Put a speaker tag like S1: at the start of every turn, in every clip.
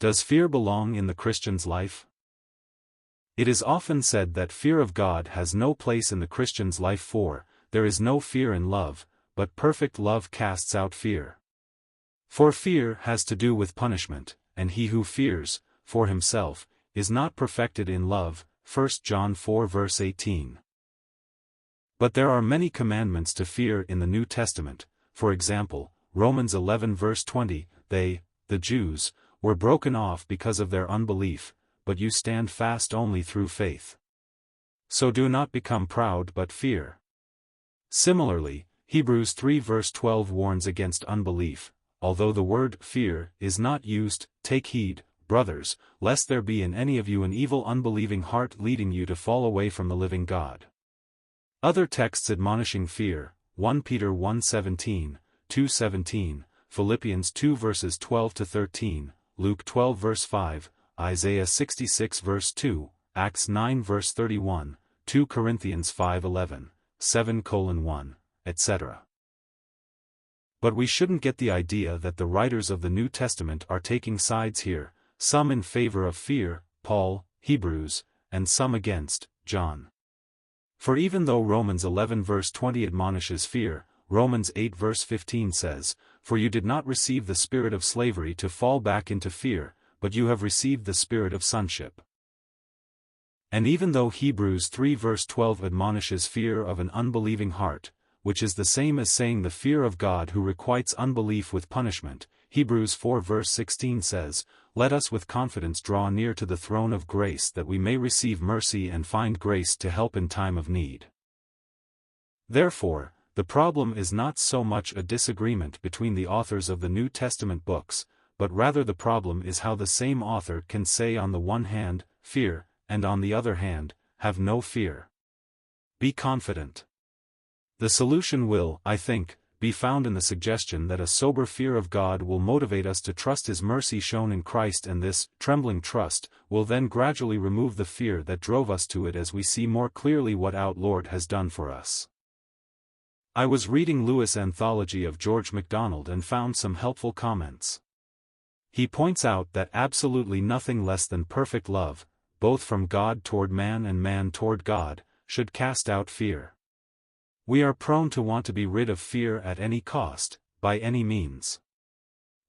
S1: Does fear belong in the Christian's life? It is often said that fear of God has no place in the Christian's life, for there is no fear in love, but perfect love casts out fear. For fear has to do with punishment, and he who fears, for himself, is not perfected in love, 1 John 4 verse 18. But there are many commandments to fear in the New Testament. For example, Romans 11 verse 20, they, the Jews, were broken off because of their unbelief, but you stand fast only through faith. So do not become proud but fear. Similarly, Hebrews 3 verse 12 warns against unbelief, although the word fear is not used. Take heed, brothers, lest there be in any of you an evil unbelieving heart leading you to fall away from the living God. Other texts admonishing fear, 1 Peter 1:17, 2:17, Philippians 2 verses 12 to 13, Luke 12 verse 5, Isaiah 66 verse 2, Acts 9 verse 31, 2 Corinthians 5:11, 7:1, etc. But we shouldn't get the idea that the writers of the New Testament are taking sides here, some in favor of fear, Paul, Hebrews, and some against, John. For even though Romans 11 verse 20 admonishes fear, Romans 8 verse 15 says, "For you did not receive the spirit of slavery to fall back into fear, but you have received the spirit of sonship." And even though Hebrews 3 verse 12 admonishes fear of an unbelieving heart, which is the same as saying the fear of God who requites unbelief with punishment, Hebrews 4 verse 16 says, "Let us with confidence draw near to the throne of grace that we may receive mercy and find grace to help in time of need." Therefore, the problem is not so much a disagreement between the authors of the New Testament books, but rather the problem is how the same author can say on the one hand, fear, and on the other hand, have no fear. Be confident. The solution will, I think, be found in the suggestion that a sober fear of God will motivate us to trust His mercy shown in Christ, and this trembling trust will then gradually remove the fear that drove us to it as we see more clearly what our Lord has done for us. I was reading Lewis' Anthology of George MacDonald and found some helpful comments. He points out that absolutely nothing less than perfect love, both from God toward man and man toward God, should cast out fear. We are prone to want to be rid of fear at any cost, by any means.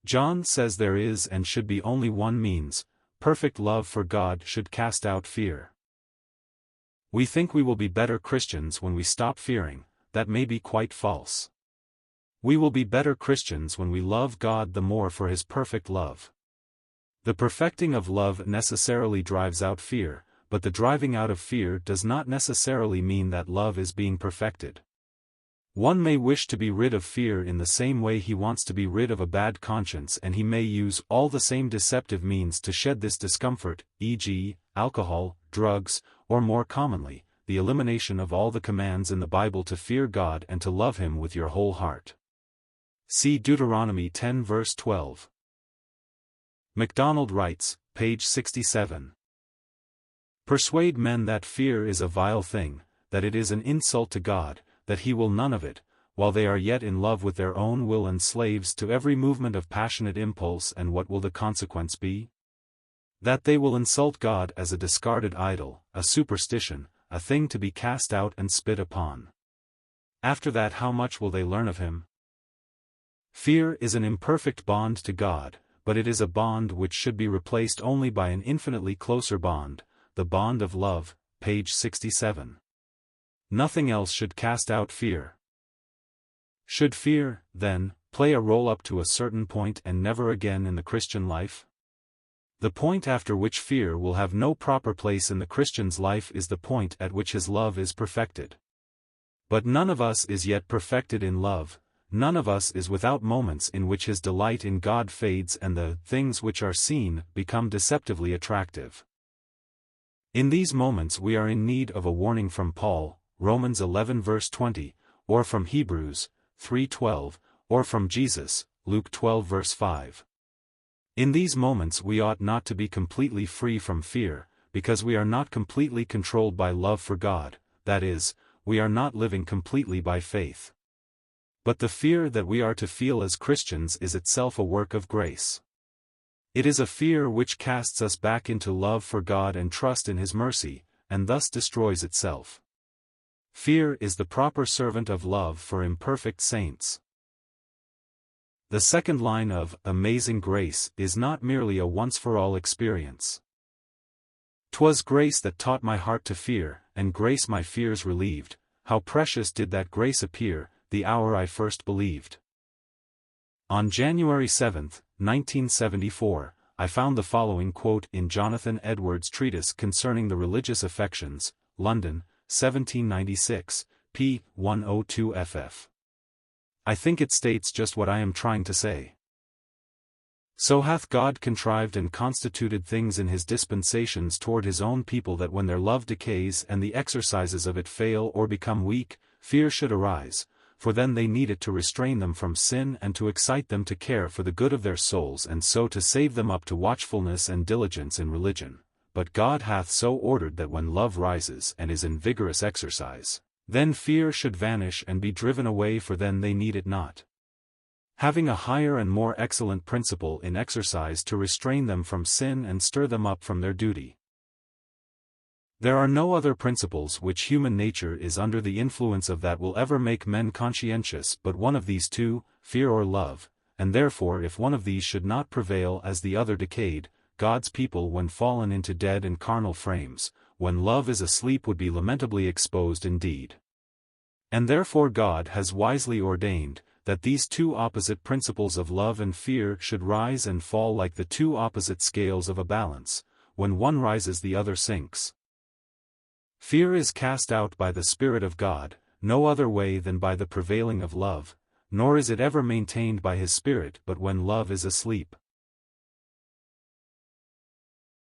S1: John says there is and should be only one means: perfect love for God should cast out fear. We think we will be better Christians when we stop fearing. That may be quite false. We will be better Christians when we love God the more for His perfect love. The perfecting of love necessarily drives out fear, but the driving out of fear does not necessarily mean that love is being perfected. One may wish to be rid of fear in the same way he wants to be rid of a bad conscience, and he may use all the same deceptive means to shed this discomfort, e.g., alcohol, drugs, or more commonly, the elimination of all the commands in the Bible to fear God and to love Him with your whole heart. See Deuteronomy 10 verse 12. MacDonald writes, page 67. Persuade men that fear is a vile thing, that it is an insult to God, that He will none of it, while they are yet in love with their own will and slaves to every movement of passionate impulse. And what will the consequence be? That they will insult God as a discarded idol, a superstition, a thing to be cast out and spit upon. After that, how much will they learn of Him? Fear is an imperfect bond to God, but it is a bond which should be replaced only by an infinitely closer bond, the bond of love, page 67. Nothing else should cast out fear. Should fear, then, play a role up to a certain point and never again in the Christian life? The point after which fear will have no proper place in the Christian's life is the point at which his love is perfected. But none of us is yet perfected in love, none of us is without moments in which his delight in God fades and the things which are seen become deceptively attractive. In these moments we are in need of a warning from Paul, Romans 11 verse 20, or from Hebrews 3:12, or from Jesus, Luke 12 verse 5. In these moments we ought not to be completely free from fear, because we are not completely controlled by love for God, that is, we are not living completely by faith. But the fear that we are to feel as Christians is itself a work of grace. It is a fear which casts us back into love for God and trust in His mercy, and thus destroys itself. Fear is the proper servant of love for imperfect saints. The second line of Amazing Grace is not merely a once-for-all experience. "'Twas grace that taught my heart to fear, and grace my fears relieved. How precious did that grace appear, the hour I first believed." On January 7, 1974, I found the following quote in Jonathan Edwards' Treatise Concerning the Religious Affections, London, 1796, p. 102 ff. I think it states just what I am trying to say. "So hath God contrived and constituted things in His dispensations toward His own people that when their love decays and the exercises of it fail or become weak, fear should arise, for then they need it to restrain them from sin and to excite them to care for the good of their souls and so to save them up to watchfulness and diligence in religion. But God hath so ordered that when love rises and is in vigorous exercise, then fear should vanish and be driven away, for then they need it not. Having a higher and more excellent principle in exercise to restrain them from sin and stir them up from their duty. There are no other principles which human nature is under the influence of that will ever make men conscientious but one of these two, fear or love, and therefore if one of these should not prevail as the other decayed, God's people when fallen into dead and carnal frames, when love is asleep would be lamentably exposed indeed. And therefore God has wisely ordained, that these two opposite principles of love and fear should rise and fall like the two opposite scales of a balance, when one rises the other sinks. Fear is cast out by the Spirit of God, no other way than by the prevailing of love, nor is it ever maintained by His Spirit but when love is asleep.